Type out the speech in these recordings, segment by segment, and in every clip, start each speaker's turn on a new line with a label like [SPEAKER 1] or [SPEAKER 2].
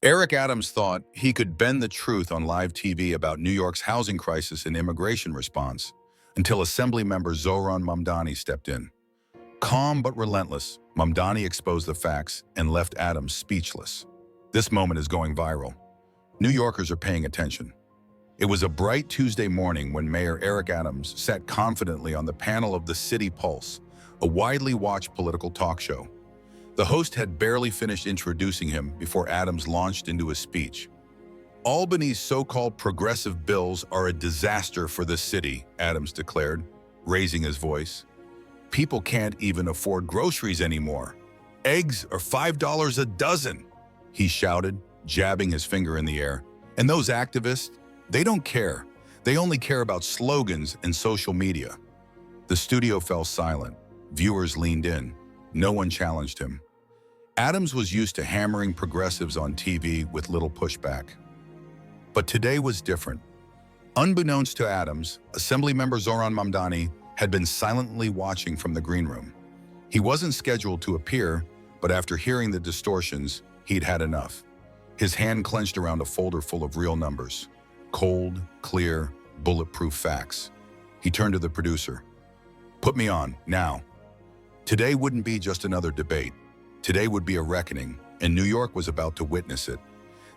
[SPEAKER 1] Eric Adams thought he could bend the truth on live TV about New York's housing crisis and immigration response until Assemblymember Zohran Mamdani stepped in. Calm but relentless, Mamdani exposed the facts and left Adams speechless. This moment is going viral. New Yorkers are paying attention. It was a bright Tuesday morning when Mayor Eric Adams sat confidently on the panel of the City Pulse, a widely watched political talk show. The host had barely finished introducing him before Adams launched into his speech. Albany's so-called progressive bills are a disaster for the city, Adams declared, raising his voice. People can't even afford groceries anymore. Eggs are $5 a dozen, he shouted, jabbing his finger in the air. And those activists, they don't care. They only care about slogans and social media. The studio fell silent. Viewers leaned in. No one challenged him. Adams was used to hammering progressives on TV with little pushback. But today was different. Unbeknownst to Adams, Assemblymember Zohran Mamdani had been silently watching from the green room. He wasn't scheduled to appear, but after hearing the distortions, he'd had enough. His hand clenched around a folder full of real numbers. Cold, clear, bulletproof facts. He turned to the producer. "Put me on, now." Today wouldn't be just another debate. Today would be a reckoning, and New York was about to witness it.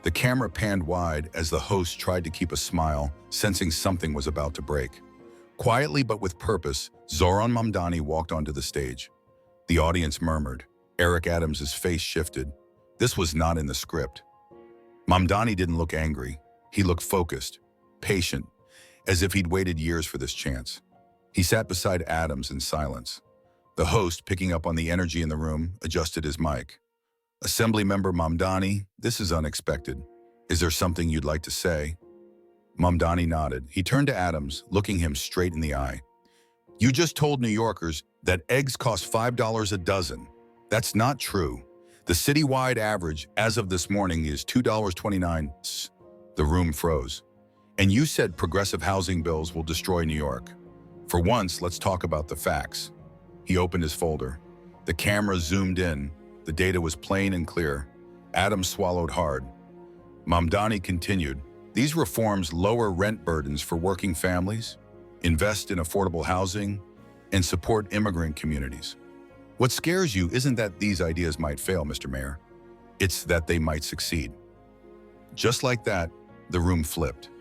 [SPEAKER 1] The camera panned wide as the host tried to keep a smile, sensing something was about to break. Quietly but with purpose, Zohran Mamdani walked onto the stage. The audience murmured. Eric Adams' face shifted. This was not in the script. Mamdani didn't look angry. He looked focused, patient, as if he'd waited years for this chance. He sat beside Adams in silence. The host, picking up on the energy in the room, adjusted his mic. "Assemblymember Mamdani, this is unexpected. Is there something you'd like to say?" Mamdani nodded. He turned to Adams, looking him straight in the eye. "You just told New Yorkers that eggs cost $5 a dozen. That's not true. The citywide average as of this morning is $2.29. The room froze. "And you said progressive housing bills will destroy New York. For once, let's talk about the facts." He opened his folder. The camera zoomed in. The data was plain and clear. Adams swallowed hard. Mamdani continued, "These reforms lower rent burdens for working families, invest in affordable housing, and support immigrant communities. What scares you isn't that these ideas might fail, Mr. Mayor. It's that they might succeed." Just like that, the room flipped.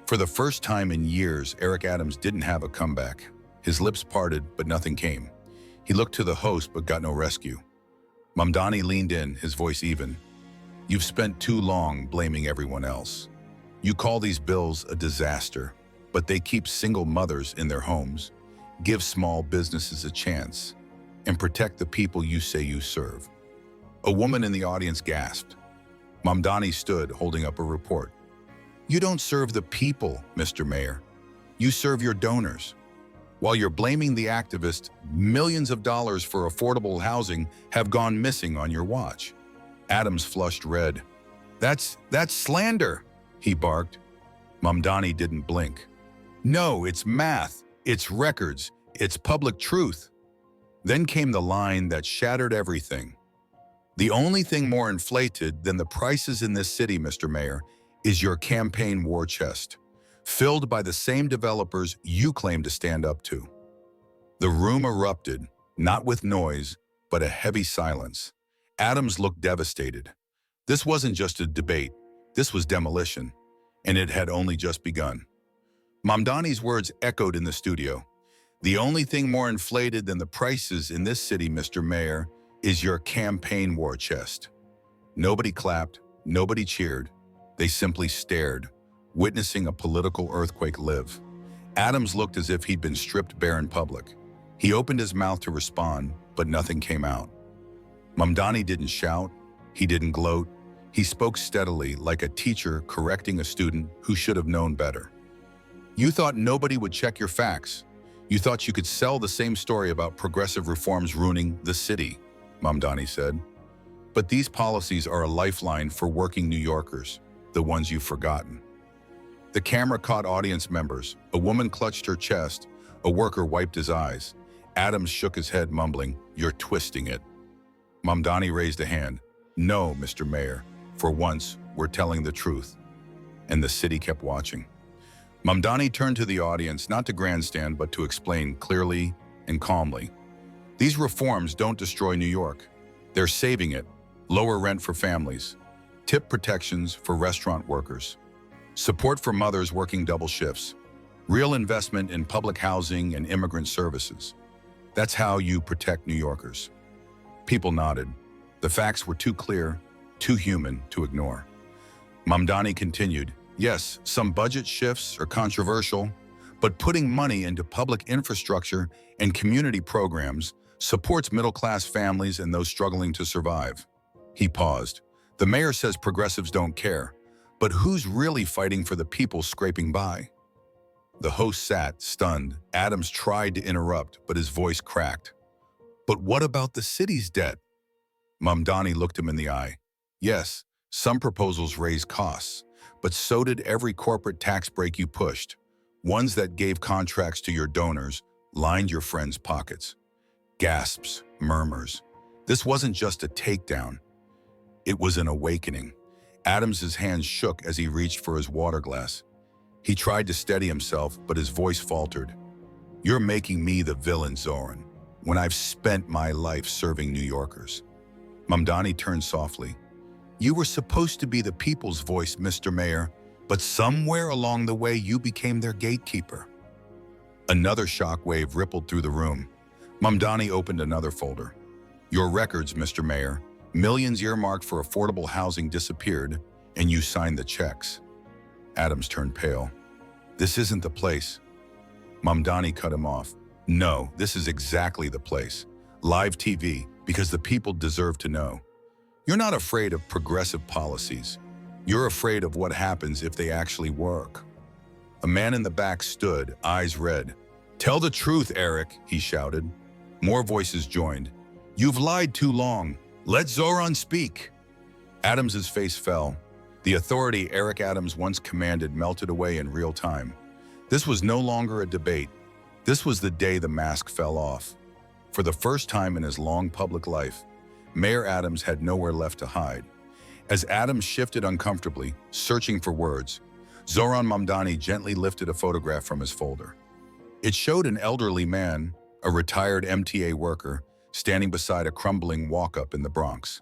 [SPEAKER 1] For the first time in years, Eric Adams didn't have a comeback. His lips parted, but nothing came. He looked to the host, but got no rescue. Mamdani leaned in, his voice even. "You've spent too long blaming everyone else. You call these bills a disaster, but they keep single mothers in their homes, give small businesses a chance, and protect the people you say you serve." A woman in the audience gasped. Mamdani stood, holding up a report. "You don't serve the people, Mr. Mayor. You serve your donors. While you're blaming the activists, millions of dollars for affordable housing have gone missing on your watch." Adams flushed red. That's slander," he barked. Mamdani didn't blink. "No, it's math, it's records, it's public truth." Then came the line that shattered everything. "The only thing more inflated than the prices in this city, Mr. Mayor, is your campaign war chest, filled by the same developers you claim to stand up to." The room erupted, not with noise, but a heavy silence. Adams looked devastated. This wasn't just a debate. This was demolition, and it had only just begun. Mamdani's words echoed in the studio. "The only thing more inflated than the prices in this city, Mr. Mayor, is your campaign war chest." Nobody clapped, nobody cheered. They simply stared, witnessing a political earthquake live. Adams looked as if he'd been stripped bare in public. He opened his mouth to respond, but nothing came out. Mamdani didn't shout. He didn't gloat. He spoke steadily, like a teacher correcting a student who should have known better. "You thought nobody would check your facts. You thought you could sell the same story about progressive reforms ruining the city," Mamdani said. "But these policies are a lifeline for working New Yorkers, the ones you've forgotten." The camera caught audience members. A woman clutched her chest. A worker wiped his eyes. Adams shook his head, mumbling, "You're twisting it." Mamdani raised a hand. "No, Mr. Mayor. For once, we're telling the truth. And the city kept watching. Mamdani turned to the audience, not to grandstand, but to explain clearly and calmly. These reforms don't destroy New York. They're saving it. Lower rent for families. Tip protections for restaurant workers. Support for mothers working double shifts. Real investment in public housing and immigrant services. That's how you protect New Yorkers. People nodded. The facts were too clear, too human to ignore. Mamdani continued, yes, some budget shifts are controversial, but putting money into public infrastructure and community programs supports middle-class families and those struggling to survive. He paused. The mayor says progressives don't care, but who's really fighting for the people scraping by? The host sat, stunned. Adams tried to interrupt, but his voice cracked. But what about the city's debt? Mamdani looked him in the eye. Yes, some proposals raise costs, but so did every corporate tax break you pushed. Ones that gave contracts to your donors lined your friends' pockets. Gasps, murmurs. This wasn't just a takedown. It was an awakening. Adams's hands shook as he reached for his water glass. He tried to steady himself, but his voice faltered. You're making me the villain, Zohran, when I've spent my life serving New Yorkers. Mamdani turned softly. You were supposed to be the people's voice, Mr. Mayor, but somewhere along the way you became their gatekeeper. Another shockwave rippled through the room. Mamdani opened another folder. Your records, Mr. Mayor, millions earmarked for affordable housing disappeared, and you signed the checks. Adams turned pale. This isn't the place. Mamdani cut him off. No, this is exactly the place. Live TV, because the people deserve to know. You're not afraid of progressive policies. You're afraid of what happens if they actually work. A man in the back stood, eyes red. Tell the truth, Eric, he shouted. More voices joined. You've lied too long. Let Zohran speak. Adams's face fell. The authority Eric Adams once commanded melted away in real time. This was no longer a debate. This was the day the mask fell off. For the first time in his long public life, Mayor Adams had nowhere left to hide. As Adams shifted uncomfortably, searching for words, Zohran Mamdani gently lifted a photograph from his folder. It showed an elderly man, a retired MTA worker, standing beside a crumbling walk-up in the Bronx.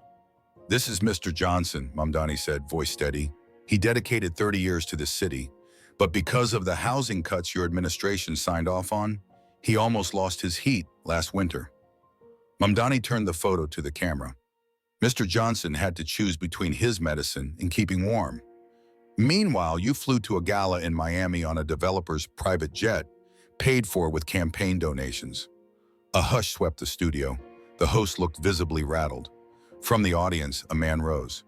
[SPEAKER 1] This is Mr. Johnson, Mamdani said, voice steady. He dedicated 30 years to this city, but because of the housing cuts your administration signed off on, he almost lost his heat last winter. Mamdani turned the photo to the camera. Mr. Johnson had to choose between his medicine and keeping warm. Meanwhile, you flew to a gala in Miami on a developer's private jet, paid for with campaign donations. A hush swept the studio. The host looked visibly rattled. From the audience, a man rose.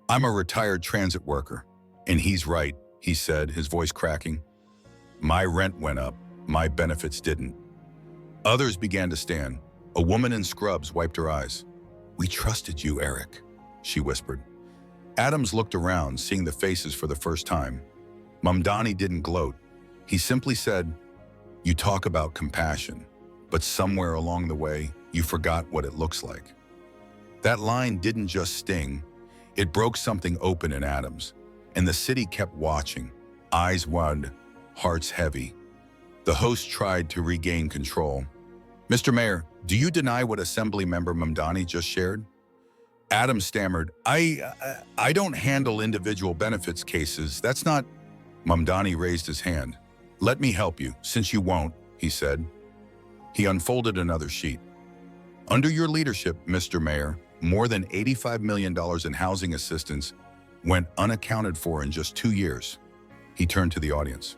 [SPEAKER 1] I'm a retired transit worker. And he's right, he said, his voice cracking. My rent went up, my benefits didn't. Others began to stand. A woman in scrubs wiped her eyes. We trusted you, Eric, she whispered. Adams looked around, seeing the faces for the first time. Mamdani didn't gloat. He simply said, you talk about compassion, but somewhere along the way, you forgot what it looks like. That line didn't just sting, it broke something open in Adams, and the city kept watching, eyes wide, hearts heavy. The host tried to regain control. Mr. Mayor, do you deny what Assemblymember Mamdani just shared? Adams stammered, I don't handle individual benefits cases, that's not... Mamdani raised his hand. Let me help you, since you won't, he said. He unfolded another sheet. Under your leadership, Mr. Mayor, more than $85 million in housing assistance went unaccounted for in just 2 years. He turned to the audience.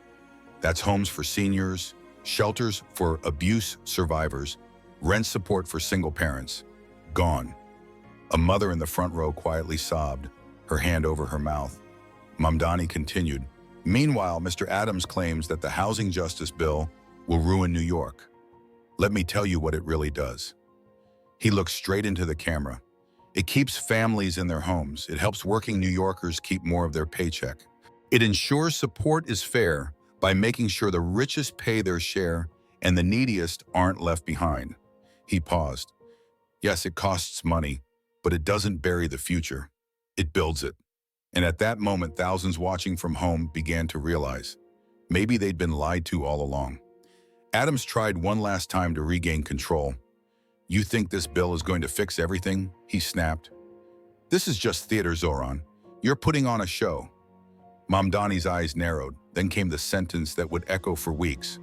[SPEAKER 1] That's homes for seniors, shelters for abuse survivors, rent support for single parents. Gone. A mother in the front row quietly sobbed, her hand over her mouth. Mamdani continued. Meanwhile, Mr. Adams claims that the housing justice bill will ruin New York. Let me tell you what it really does. He looked straight into the camera. It keeps families in their homes. It helps working New Yorkers keep more of their paycheck. It ensures support is fair by making sure the richest pay their share and the neediest aren't left behind. He paused. Yes, it costs money, but it doesn't bury the future. It builds it. And at that moment, thousands watching from home began to realize maybe they'd been lied to all along. Adams tried one last time to regain control. "You think this bill is going to fix everything?" he snapped. "This is just theater, Zohran. You're putting on a show." Mamdani's eyes narrowed. Then came the sentence that would echo for weeks.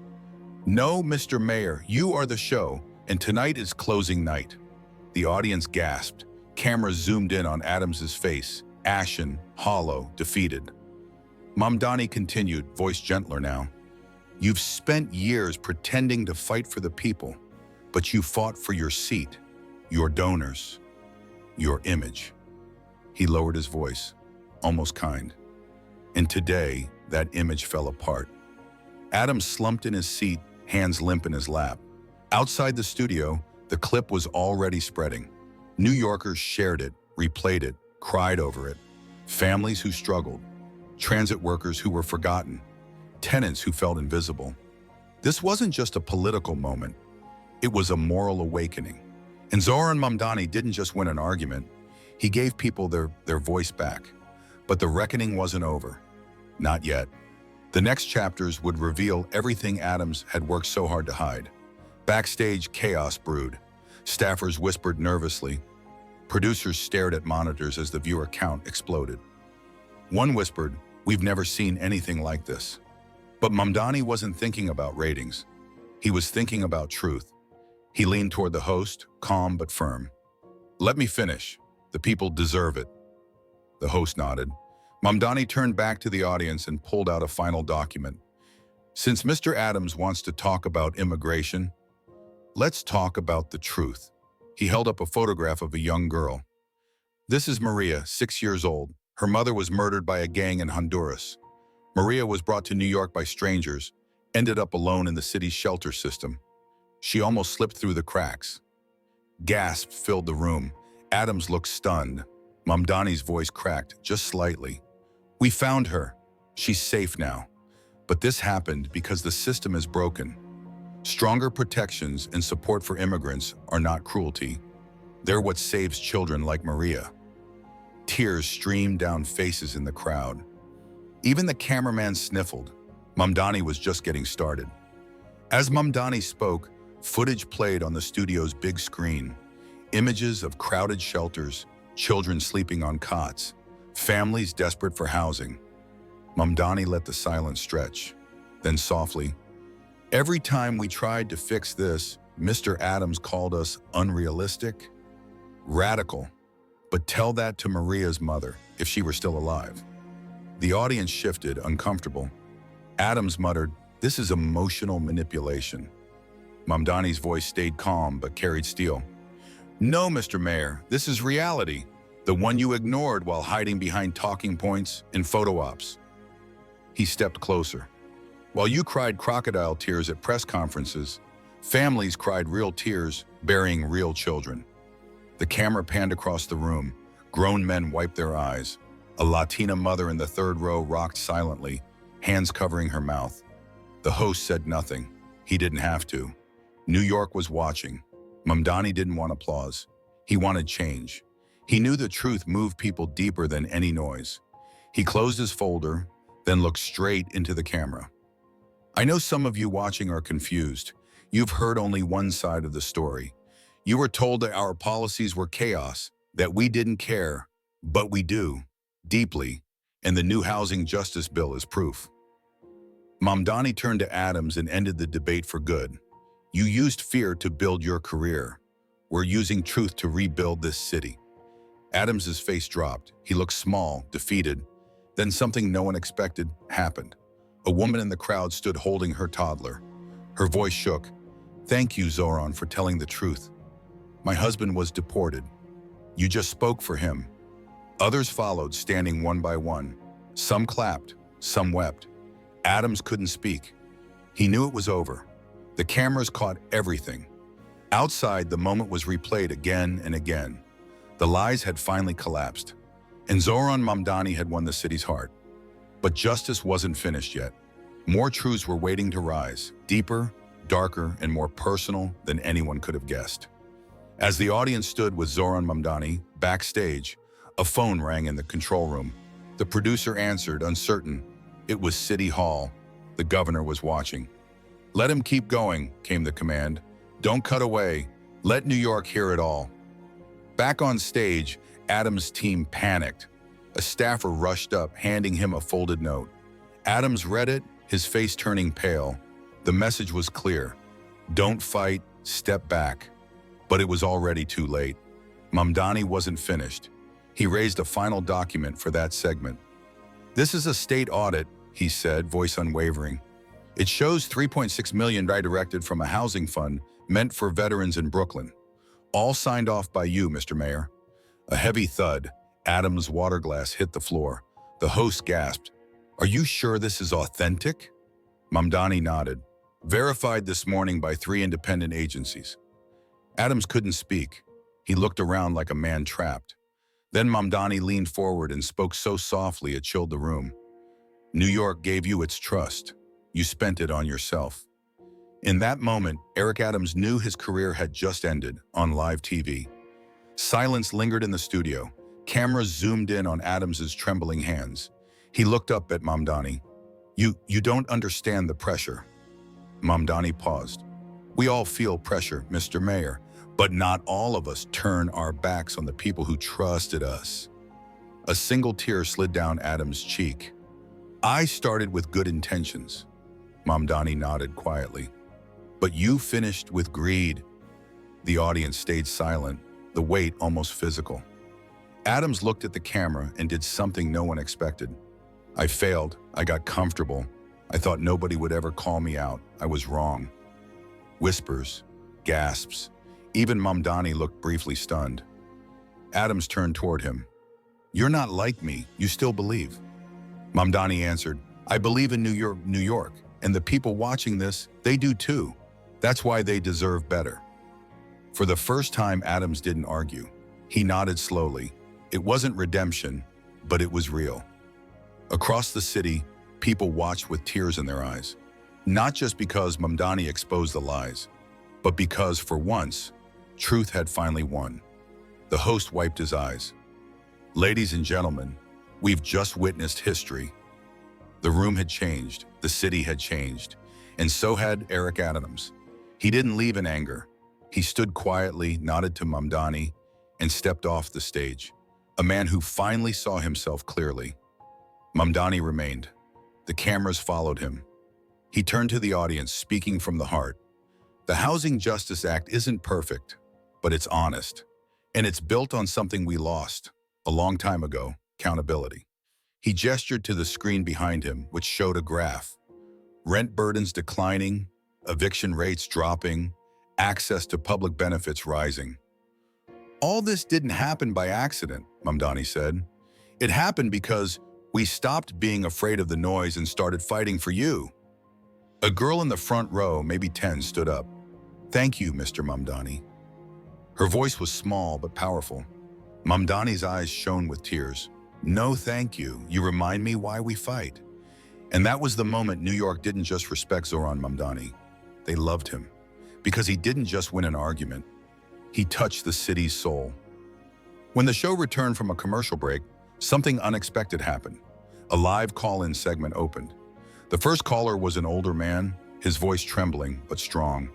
[SPEAKER 1] "No, Mr. Mayor, you are the show, and tonight is closing night." The audience gasped. Cameras zoomed in on Adams's face, ashen, hollow, defeated. Mamdani continued, voice gentler now. "You've spent years pretending to fight for the people, but you fought for your seat, your donors, your image." He lowered his voice, almost kind. And today, that image fell apart. Adams slumped in his seat, hands limp in his lap. Outside the studio, the clip was already spreading. New Yorkers shared it, replayed it, cried over it. Families who struggled, transit workers who were forgotten, tenants who felt invisible. This wasn't just a political moment. It was a moral awakening. And Zohran Mamdani didn't just win an argument. He gave people their voice back. But the reckoning wasn't over. Not yet. The next chapters would reveal everything Adams had worked so hard to hide. Backstage, chaos brewed. Staffers whispered nervously. Producers stared at monitors as the viewer count exploded. One whispered, "We've never seen anything like this." But Mamdani wasn't thinking about ratings. He was thinking about truth. He leaned toward the host, calm but firm. "Let me finish. The people deserve it." The host nodded. Mamdani turned back to the audience and pulled out a final document. "Since Mr. Adams wants to talk about immigration, let's talk about the truth." He held up a photograph of a young girl. "This is Maria, 6 years old. Her mother was murdered by a gang in Honduras. Maria was brought to New York by strangers, ended up alone in the city's shelter system. She almost slipped through the cracks." Gasps filled the room. Adams looked stunned. Mamdani's voice cracked, just slightly. "We found her. She's safe now. But this happened because the system is broken. Stronger protections and support for immigrants are not cruelty. They're what saves children like Maria." Tears streamed down faces in the crowd. Even the cameraman sniffled. Mamdani was just getting started. As Mamdani spoke, footage played on the studio's big screen. Images of crowded shelters, children sleeping on cots, families desperate for housing. Mamdani let the silence stretch. Then softly, "Every time we tried to fix this, Mr. Adams called us unrealistic, radical. But tell that to Maria's mother, if she were still alive." The audience shifted, uncomfortable. Adams muttered, "This is emotional manipulation." Mamdani's voice stayed calm but carried steel. "No, Mr. Mayor, this is reality. The one you ignored while hiding behind talking points and photo ops." He stepped closer. "While you cried crocodile tears at press conferences, families cried real tears burying real children." The camera panned across the room. Grown men wiped their eyes. A Latina mother in the third row rocked silently, hands covering her mouth. The host said nothing. He didn't have to. New York was watching. Mamdani didn't want applause. He wanted change. He knew the truth moved people deeper than any noise. He closed his folder, then looked straight into the camera. "I know some of you watching are confused. You've heard only one side of the story. You were told that our policies were chaos, that we didn't care, but we do, deeply, and the new housing justice bill is proof." Mamdani turned to Adams and ended the debate for good. "You used fear to build your career. We're using truth to rebuild this city." Adams's face dropped. He looked small, defeated. Then something no one expected happened. A woman in the crowd stood holding her toddler. Her voice shook. "Thank you, Zohran, for telling the truth. My husband was deported. You just spoke for him." Others followed, standing one by one. Some clapped, some wept. Adams couldn't speak. He knew it was over. The cameras caught everything. Outside, the moment was replayed again and again. The lies had finally collapsed, and Zohran Mamdani had won the city's heart. But justice wasn't finished yet. More truths were waiting to rise, deeper, darker, and more personal than anyone could have guessed. As the audience stood with Zohran Mamdani backstage, a phone rang in the control room. The producer answered, uncertain. It was City Hall. The governor was watching. "Let him keep going," came the command. "Don't cut away. Let New York hear it all." Back on stage, Adams' team panicked. A staffer rushed up, handing him a folded note. Adams read it, his face turning pale. The message was clear. Don't fight, step back. But it was already too late. Mamdani wasn't finished. He raised a final document for that segment. "This is a state audit," he said, voice unwavering. "It shows $3.6 million redirected from a housing fund meant for veterans in Brooklyn. All signed off by you, Mr. Mayor." A heavy thud. Adams' water glass hit the floor. The host gasped. "Are you sure this is authentic?" Mamdani nodded. "Verified this morning by 3 independent agencies." Adams couldn't speak. He looked around like a man trapped. Then Mamdani leaned forward and spoke so softly it chilled the room. "New York gave you its trust. You spent it on yourself." In that moment, Eric Adams knew his career had just ended on live TV. Silence lingered in the studio. Cameras zoomed in on Adams's trembling hands. He looked up at Mamdani. You don't understand the pressure." Mamdani paused. "We all feel pressure, Mr. Mayor, but not all of us turn our backs on the people who trusted us." A single tear slid down Adams' cheek. "I started with good intentions." Mamdani nodded quietly. "But you finished with greed." The audience stayed silent, the weight almost physical. Adams looked at the camera and did something no one expected. "I failed. I got comfortable. I thought nobody would ever call me out. I was wrong." Whispers, gasps. Even Mamdani looked briefly stunned. Adams turned toward him. "You're not like me. You still believe." Mamdani answered, "I believe in New York, and the people watching this, they do too. That's why they deserve better." For the first time, Adams didn't argue. He nodded slowly. It wasn't redemption, but it was real. Across the city, people watched with tears in their eyes. Not just because Mamdani exposed the lies, but because, for once, truth had finally won. The host wiped his eyes. "Ladies and gentlemen, we've just witnessed history." The room had changed, the city had changed, and so had Eric Adams. He didn't leave in anger. He stood quietly, nodded to Mamdani, and stepped off the stage. A man who finally saw himself clearly. Mamdani remained. The cameras followed him. He turned to the audience, speaking from the heart. "The Housing Justice Act isn't perfect, but it's honest. And it's built on something we lost a long time ago, accountability." He gestured to the screen behind him, which showed a graph. Rent burdens declining, eviction rates dropping, access to public benefits rising. "All this didn't happen by accident," Mamdani said. "It happened because we stopped being afraid of the noise and started fighting for you." A girl in the front row, maybe 10, stood up. "Thank you, Mr. Mamdani." Her voice was small but powerful. Mamdani's eyes shone with tears. "No, thank you. You remind me why we fight." And that was the moment New York didn't just respect Zohran Mamdani. They loved him. Because he didn't just win an argument. He touched the city's soul. When the show returned from a commercial break, something unexpected happened. A live call-in segment opened. The first caller was an older man, his voice trembling but strong.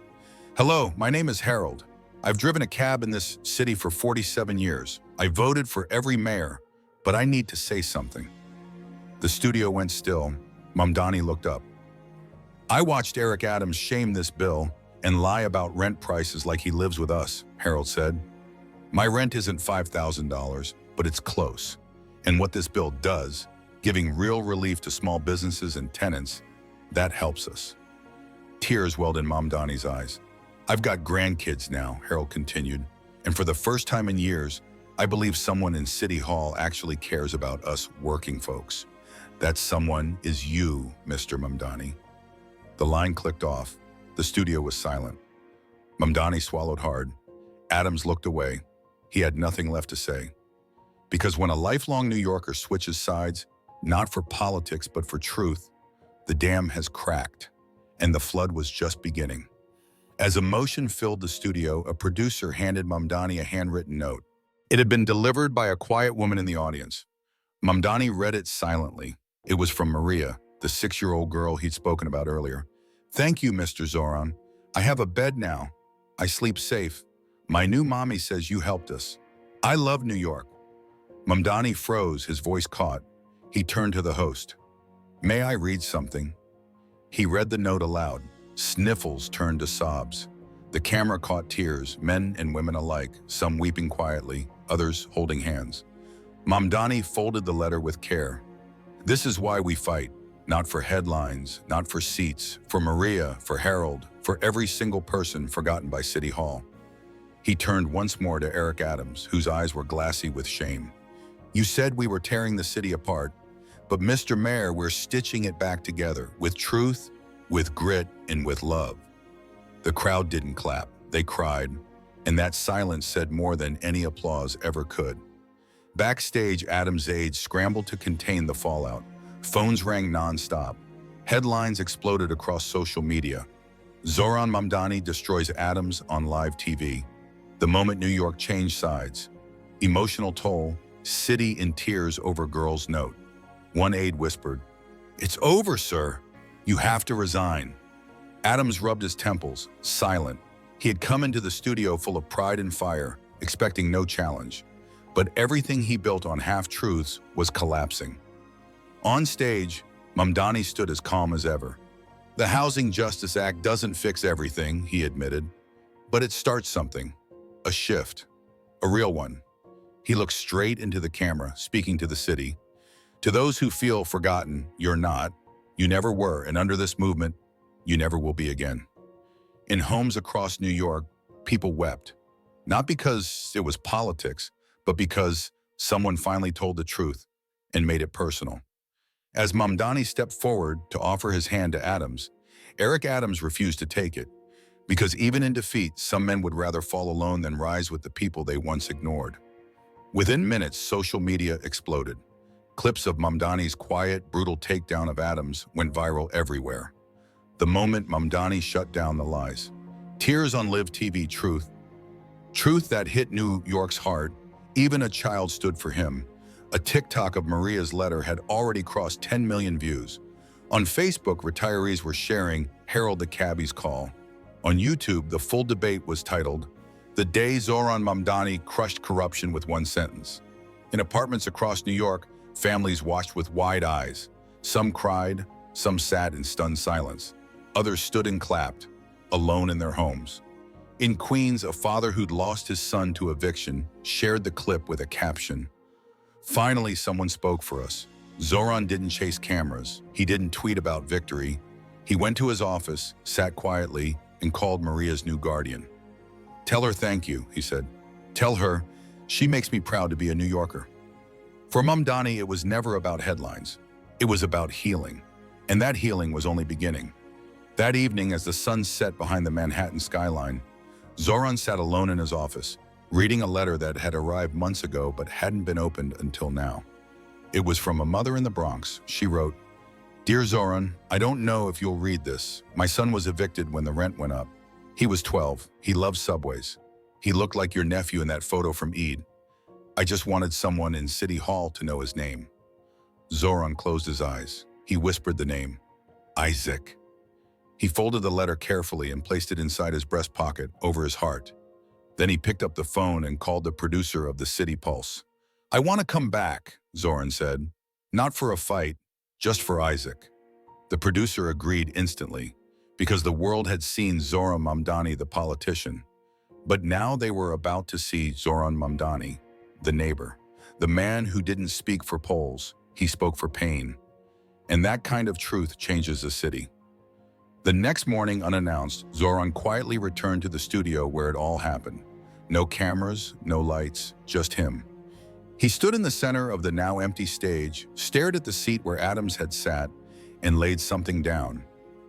[SPEAKER 1] "Hello, my name is Harold. I've driven a cab in this city for 47 years. I voted for every mayor, but I need to say something." The studio went still. Mamdani looked up. "I watched Eric Adams shame this bill and lie about rent prices like he lives with us," Harold said. "My rent isn't $5,000, but it's close. And what this bill does, giving real relief to small businesses and tenants, that helps us." Tears welled in Mamdani's eyes. "I've got grandkids now," Harold continued, "and for the first time in years, I believe someone in City Hall actually cares about us working folks. That someone is you, Mr. Mamdani." The line clicked off. The studio was silent. Mamdani swallowed hard. Adams looked away. He had nothing left to say. Because when a lifelong New Yorker switches sides, not for politics but for truth, the dam has cracked, and the flood was just beginning. As emotion filled the studio, a producer handed Mamdani a handwritten note. It had been delivered by a quiet woman in the audience. Mamdani read it silently. It was from Maria, the 6-year-old girl he'd spoken about earlier. "Thank you, Mr. Zohran. I have a bed now. I sleep safe. My new mommy says you helped us. I love New York." Mamdani froze, his voice caught. He turned to the host. "May I read something?" He read the note aloud. Sniffles turned to sobs. The camera caught tears, men and women alike, some weeping quietly, others holding hands. Mamdani folded the letter with care. "This is why we fight. Not for headlines, not for seats, for Maria, for Harold, for every single person forgotten by City Hall." He turned once more to Eric Adams, whose eyes were glassy with shame. "You said we were tearing the city apart, but Mr. Mayor, we're stitching it back together, with truth, with grit, and with love." The crowd didn't clap, they cried, and that silence said more than any applause ever could. Backstage, Adams' aides scrambled to contain the fallout. Phones rang nonstop. Headlines exploded across social media. Zohran Mamdani destroys Adams on live TV. The moment New York changed sides. Emotional toll, city in tears over girl's note. One aide whispered, "It's over, sir. You have to resign." Adams rubbed his temples, silent. He had come into the studio full of pride and fire, expecting no challenge. But everything he built on half-truths was collapsing. On stage, Mamdani stood as calm as ever. "The Housing Justice Act doesn't fix everything," he admitted, "but it starts something. A shift. A real one." He looked straight into the camera, speaking to the city. "To those who feel forgotten, you're not. You never were, and under this movement, you never will be again." In homes across New York, people wept. Not because it was politics, but because someone finally told the truth and made it personal. As Mamdani stepped forward to offer his hand to Adams, Eric Adams refused to take it, because even in defeat, some men would rather fall alone than rise with the people they once ignored. Within minutes, social media exploded. Clips of Mamdani's quiet, brutal takedown of Adams went viral everywhere. The moment Mamdani shut down the lies. Tears on live TV truth. Truth that hit New York's heart. Even a child stood for him. A TikTok of Maria's letter had already crossed 10 million views. On Facebook, retirees were sharing Harold the Cabbie's call. On YouTube, the full debate was titled, "The Day Zohran Mamdani Crushed Corruption with One Sentence." In apartments across New York, families watched with wide eyes. Some cried, some sat in stunned silence. Others stood and clapped, alone in their homes. In Queens, a father who'd lost his son to eviction shared the clip with a caption, "Finally, someone spoke for us." Zohran didn't chase cameras. He didn't tweet about victory. He went to his office, sat quietly, and called Maria's new guardian. "Tell her thank you," he said. "Tell her she makes me proud to be a New Yorker." For Mamdani, it was never about headlines. It was about healing. And that healing was only beginning. That evening, as the sun set behind the Manhattan skyline, Zohran sat alone in his office, reading a letter that had arrived months ago but hadn't been opened until now. It was from a mother in the Bronx. She wrote, "Dear Zohran, I don't know if you'll read this. My son was evicted when the rent went up. He was 12. He loved subways. He looked like your nephew in that photo from Eid. I just wanted someone in City Hall to know his name." Zohran closed his eyes. He whispered the name, Isaac. He folded the letter carefully and placed it inside his breast pocket over his heart. Then he picked up the phone and called the producer of the City Pulse. "I want to come back," Zohran said. "Not for a fight, just for Isaac." The producer agreed instantly, because the world had seen Zohran Mamdani, the politician. But now they were about to see Zohran Mamdani, the neighbor, the man who didn't speak for polls, he spoke for pain. And that kind of truth changes a city. The next morning, unannounced, Zohran quietly returned to the studio where it all happened. No cameras, no lights, just him. He stood in the center of the now empty stage, stared at the seat where Adams had sat, and laid something down.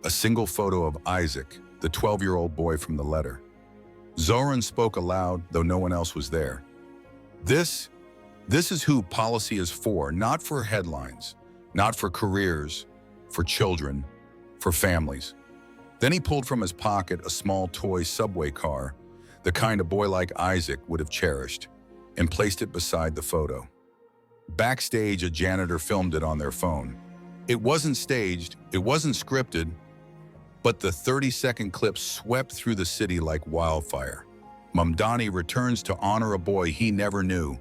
[SPEAKER 1] A single photo of Isaac, the 12-year-old boy from the letter. Zohran spoke aloud, though no one else was there. This is who policy is for, not for headlines, not for careers, for children, for families. Then he pulled from his pocket a small toy subway car, the kind a boy like Isaac would have cherished, and placed it beside the photo. Backstage, a janitor filmed it on their phone. It wasn't staged, it wasn't scripted, but the 30-second clip swept through the city like wildfire. Mamdani returns to honor a boy he never knew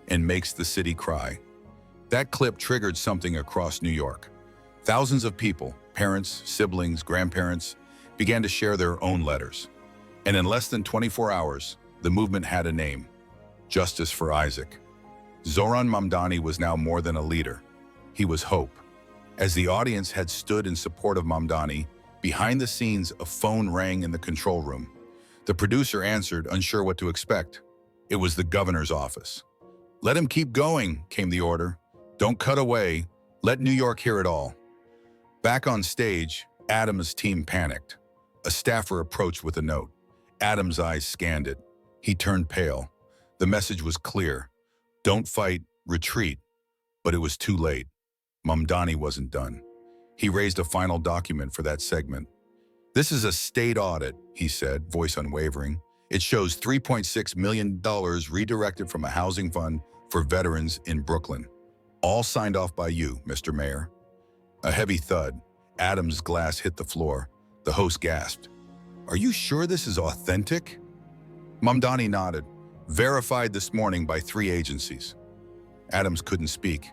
[SPEAKER 1] and makes the city cry. That clip triggered something across New York. Thousands of people, parents, siblings, grandparents, began to share their own letters. And in less than 24 hours, the movement had a name: Justice for Isaac. Zohran Mamdani was now more than a leader. He was hope. As the audience had stood in support of Mamdani, behind the scenes, a phone rang in the control room. The producer answered, unsure what to expect. It was the governor's office. "Let him keep going," came the order. "Don't cut away. Let New York hear it all." Back on stage, Adams' team panicked. A staffer approached with a note. Adams' eyes scanned it. He turned pale. The message was clear: don't fight, retreat. But it was too late. Mamdani wasn't done. He raised a final document for that segment. "This is a state audit," he said, voice unwavering. "It shows $3.6 million redirected from a housing fund for veterans in Brooklyn. All signed off by you, Mr. Mayor." A heavy thud. Adams' glass hit the floor. The host gasped. "Are you sure this is authentic?" Mamdani nodded. "Verified this morning by 3 agencies." Adams couldn't speak.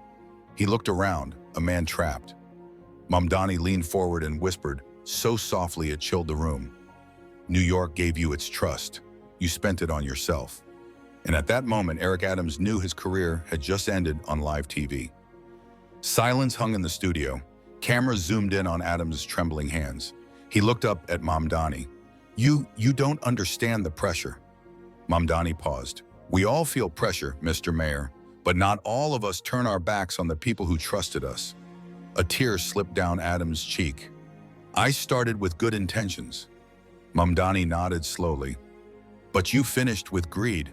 [SPEAKER 1] He looked around, a man trapped. Mamdani leaned forward and whispered, so softly it chilled the room. "New York gave you its trust. You spent it on yourself." And at that moment, Eric Adams knew his career had just ended on live TV. Silence hung in the studio. Cameras zoomed in on Adams' trembling hands. He looked up at Mamdani. You don't understand the pressure." Mamdani paused. "We all feel pressure, Mr. Mayor, but not all of us turn our backs on the people who trusted us." A tear slipped down Adams' cheek. "I started with good intentions." Mamdani nodded slowly. "But you finished with greed."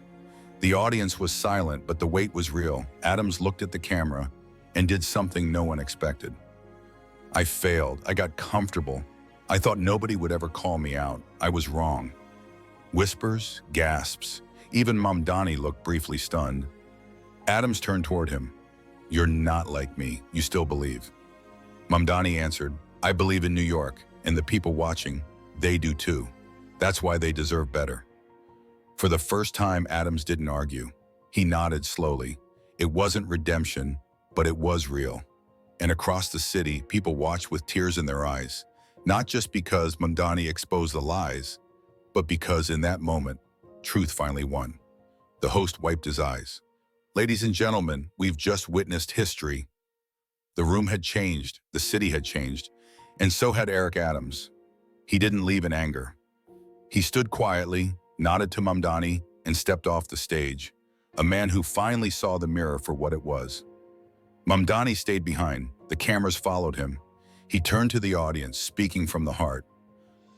[SPEAKER 1] The audience was silent, but the weight was real. Adams looked at the camera and did something no one expected. "I failed. I got comfortable. I thought nobody would ever call me out. I was wrong." Whispers, gasps. Even Mamdani looked briefly stunned. Adams turned toward him. "You're not like me. You still believe." Mamdani answered, "I believe in New York, and the people watching, they do too. That's why they deserve better." For the first time, Adams didn't argue. He nodded slowly. It wasn't redemption, but it was real. And across the city, people watched with tears in their eyes, not just because Mamdani exposed the lies, but because in that moment, truth finally won. The host wiped his eyes. "Ladies and gentlemen, we've just witnessed history." The room had changed, the city had changed, and so had Eric Adams. He didn't leave in anger. He stood quietly, nodded to Mamdani, and stepped off the stage, a man who finally saw the mirror for what it was. Mamdani stayed behind. The cameras followed him. He turned to the audience, speaking from the heart.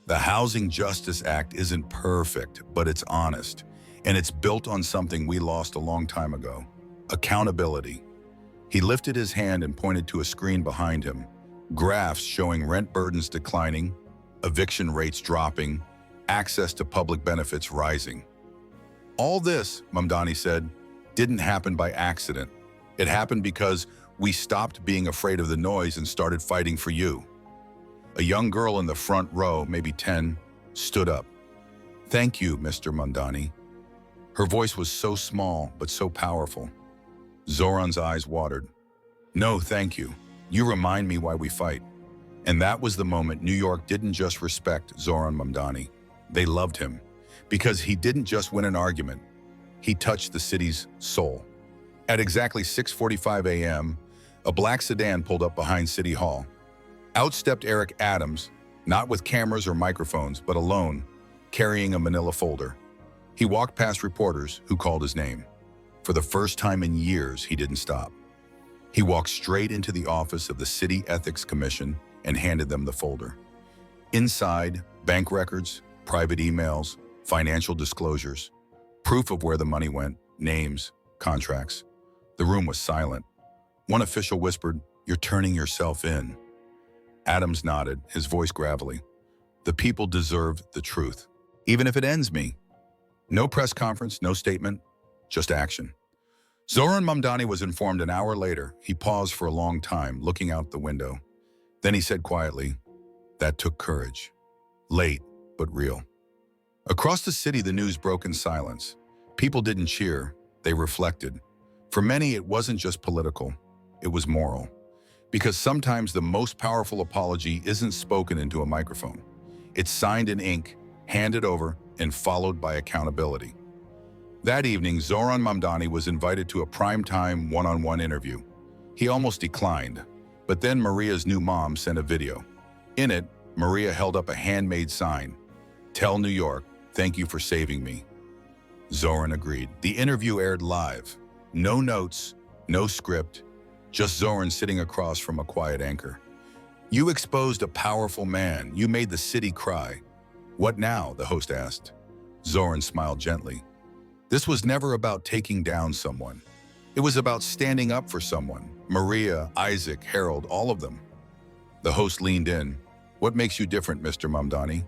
[SPEAKER 1] "The Housing Justice Act isn't perfect, but it's honest, and it's built on something we lost a long time ago: accountability." He lifted his hand and pointed to a screen behind him, graphs showing rent burdens declining, eviction rates dropping, access to public benefits rising. "All this," Mamdani said, "didn't happen by accident. It happened because we stopped being afraid of the noise and started fighting for you." A young girl in the front row, maybe 10, stood up. "Thank you, Mr. Mamdani." Her voice was so small, but so powerful. Zohran's eyes watered. "No, thank you. You remind me why we fight." And that was the moment New York didn't just respect Zohran Mamdani. They loved him, because he didn't just win an argument. He touched the city's soul. At exactly 6:45 a.m., a black sedan pulled up behind City Hall. Out stepped Eric Adams, not with cameras or microphones, but alone, carrying a manila folder. He walked past reporters who called his name. For the first time in years, he didn't stop. He walked straight into the office of the City Ethics Commission and handed them the folder. Inside, bank records, private emails, financial disclosures, proof of where the money went, names, contracts. The room was silent. One official whispered, "You're turning yourself in." Adams nodded, his voice gravelly. "The people deserve the truth, even if it ends me." No press conference, no statement, just action. Zohran Mamdani was informed an hour later. He paused for a long time, looking out the window. Then he said quietly, "That took courage. Late, but real." Across the city, the news broke in silence. People didn't cheer, they reflected. For many, it wasn't just political, it was moral. Because sometimes the most powerful apology isn't spoken into a microphone. It's signed in ink, handed over, and followed by accountability. That evening, Zohran Mamdani was invited to a primetime one-on-one interview. He almost declined, but then Maria's new mom sent a video. In it, Maria held up a handmade sign, "Tell New York, thank you for saving me." Zohran agreed. The interview aired live. No notes, no script, just Zohran sitting across from a quiet anchor. "You exposed a powerful man. You made the city cry. What now?" the host asked. Zohran smiled gently. This was never about taking down someone. It was about standing up for someone. Maria, Isaac, Harold, all of them. The host leaned in. "What makes you different, Mr. Mamdani?"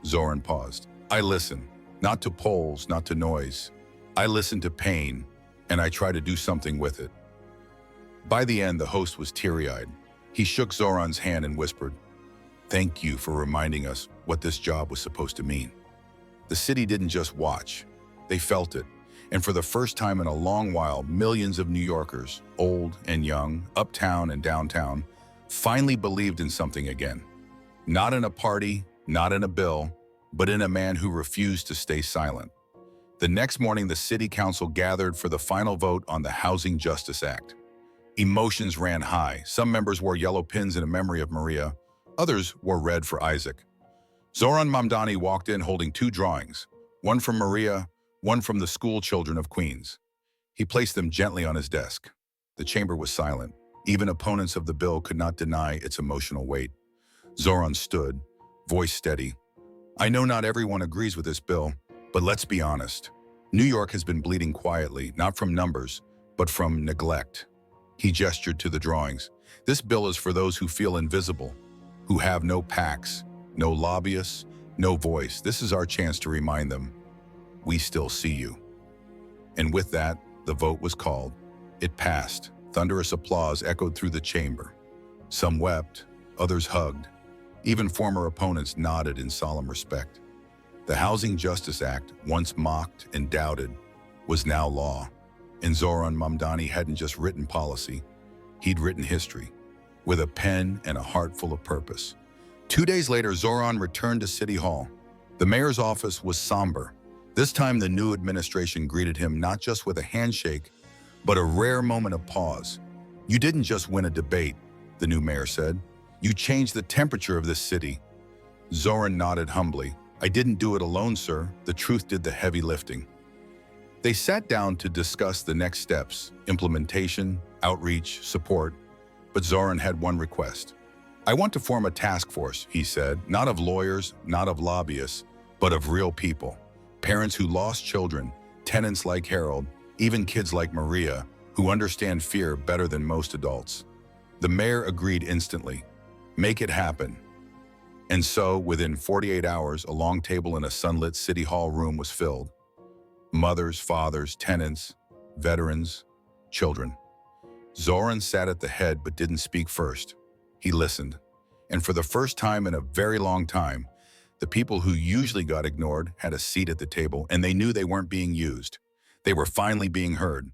[SPEAKER 1] Zohran paused. "I listen, not to polls, not to noise. I listen to pain, and I try to do something with it." By the end, the host was teary-eyed. He shook Zohran's hand and whispered, "Thank you for reminding us what this job was supposed to mean." The city didn't just watch. They felt it. And for the first time in a long while, millions of New Yorkers, old and young, uptown and downtown, finally believed in something again. Not in a party, not in a bill, but in a man who refused to stay silent. The next morning, the city council gathered for the final vote on the Housing Justice Act. Emotions ran high. Some members wore yellow pins in memory of Maria. Others wore red for Isaac. Zohran Mamdani walked in holding two drawings, one from Maria, one from the school children of Queens. He placed them gently on his desk. The chamber was silent. Even opponents of the bill could not deny its emotional weight. Zohran stood, voice steady. "I know not everyone agrees with this bill, but let's be honest. New York has been bleeding quietly, not from numbers, but from neglect." He gestured to the drawings. "This bill is for those who feel invisible, who have no PACs, no lobbyists, no voice. This is our chance to remind them, we still see you." And with that, the vote was called. It passed. Thunderous applause echoed through the chamber. Some wept, others hugged. Even former opponents nodded in solemn respect. The Housing Justice Act, once mocked and doubted, was now law. And Zohran Mamdani hadn't just written policy, he'd written history, with a pen and a heart full of purpose. 2 days later, Zohran returned to City Hall. The mayor's office was somber. This time, the new administration greeted him not just with a handshake, but a rare moment of pause. "You didn't just win a debate," the new mayor said. "You changed the temperature of this city." Zohran nodded humbly. "I didn't do it alone, sir. The truth did the heavy lifting." They sat down to discuss the next steps, implementation, outreach, support. But Zohran had one request. "I want to form a task force," he said, "not of lawyers, not of lobbyists, but of real people. Parents who lost children, tenants like Harold, even kids like Maria, who understand fear better than most adults." The mayor agreed instantly. "Make it happen." And so, within 48 hours, a long table in a sunlit City Hall room was filled. Mothers, fathers, tenants, veterans, children. Zohran sat at the head but didn't speak first. He listened. And for the first time in a very long time, the people who usually got ignored had a seat at the table, and they knew they weren't being used. They were finally being heard.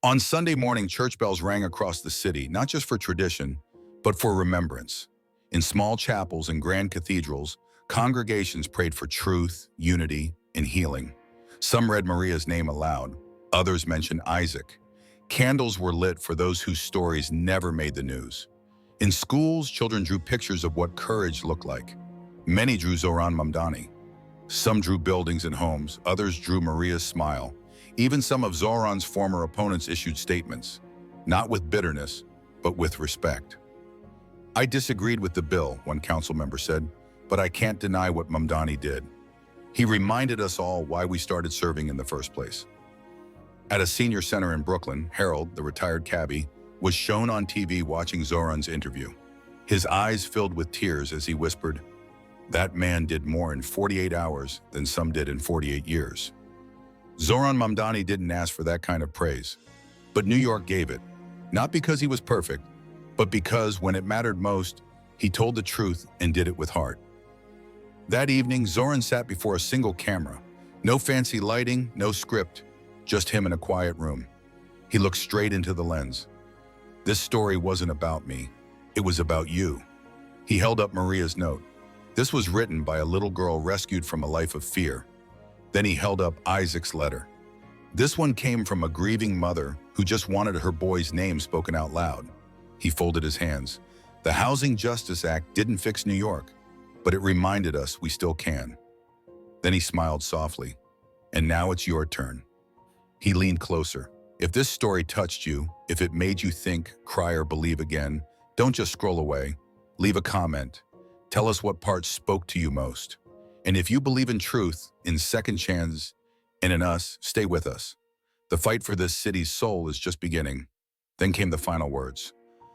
[SPEAKER 1] On Sunday morning, church bells rang across the city, not just for tradition, but for remembrance. In small chapels and grand cathedrals, congregations prayed for truth, unity, and healing. Some read Maria's name aloud. Others mentioned Isaac. Candles were lit for those whose stories never made the news. In schools, children drew pictures of what courage looked like. Many drew Zohran Mamdani. Some drew buildings and homes. Others drew Maria's smile. Even some of Zohran's former opponents issued statements, not with bitterness, but with respect. "I disagreed with the bill," one council member said, "but I can't deny what Mamdani did. He reminded us all why we started serving in the first place." At a senior center in Brooklyn, Harold, the retired cabbie, was shown on TV watching Zohran's interview. His eyes filled with tears as he whispered, "That man did more in 48 hours than some did in 48 years. Zohran Mamdani didn't ask for that kind of praise. But New York gave it, not because he was perfect, but because when it mattered most, he told the truth and did it with heart. That evening, Zohran sat before a single camera. No fancy lighting, no script, just him in a quiet room. He looked straight into the lens. This story wasn't about me. It was about you. He held up Maria's note. This was written by a little girl rescued from a life of fear. Then he held up Isaac's letter. This one came from a grieving mother who just wanted her boy's name spoken out loud. He folded his hands. The Housing Justice Act didn't fix New York, but it reminded us we still can. Then he smiled softly. And now it's your turn. He leaned closer. If this story touched you, if it made you think, cry, or believe again, don't just scroll away. Leave a comment. Tell us what parts spoke to you most. And if you believe in truth, in second chance, and in us, stay with us. The fight for this city's soul is just beginning. Then came the final words.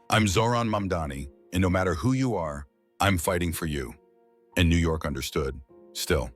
[SPEAKER 1] I'm Zohran Mamdani, and no matter who you are, I'm fighting for you. And New York understood, still.